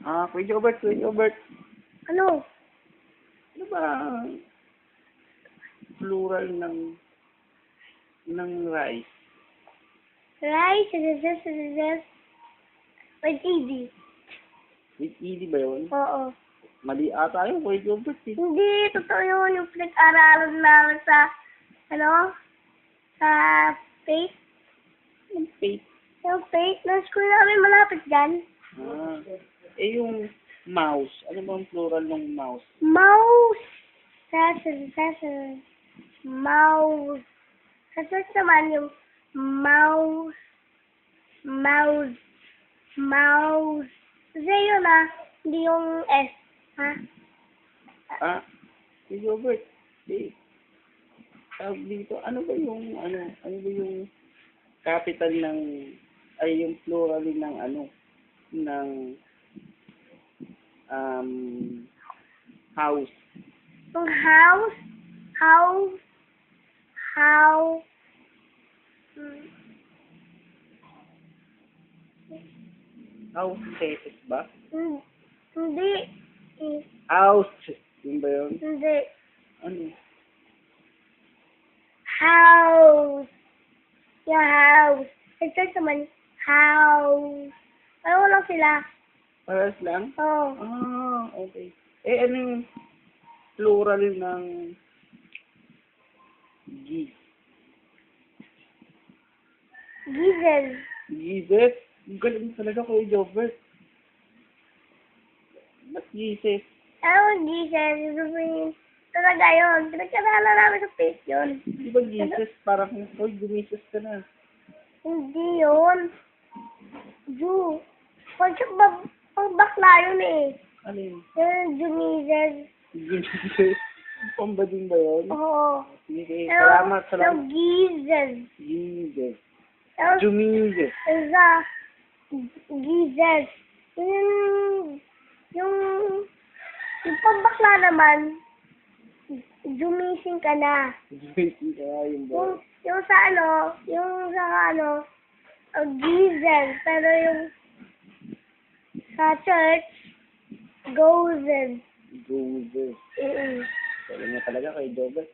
Kuya Jobert, Kuya Jobert. Ano? Ano ba ang plural ng rice? Rice, with ED. With ED ba yun? Oo. Mali ata yun, Kuya Jobert. Hindi, totoo yun. Yung pinag-aralan namin sa, sa faith. Yung faith. Yung faith, na school namin malapit dyan. Yung mouse. Ano ba ang plural ng mouse? Mouse. Mouse. Kasi naman yung mouse. Mouse. Kasi yun hindi yung S. Ha? Kuya Jobert. Tawag dito, ano ba yung capital yung plural ng house. Yung house. Houses ba? Hindi. House. Yun ba yun? Hindi. Ano? House. Yung house. Ito naman, house. Ano lang sila? Paras lang? Oo. Okay. Ano yung plural ng Gizel. Gizes? Ang galing talaga, Kuya Jobert. Ba't Gizes? Ano gizel? Sabihin, talaga yun. Pinagkaralan namin sa face yun. Di ba Gizes? Parang, gumises ka na. Hindi yun. Ju. Pag bakla yun eh. Ano yun? Yun, Junizez. Gizes? Pambading ba yun? Oo. Sige, salamat. Yung Gizez. Gizes. Jumizez. Gizez. Yung pambakla naman, jumising ka na. Jumising ka na, yun ba? Yung sa Gizel. Pero yung sa church, Gozen. Gozes. Galing na talaga kay Jobert.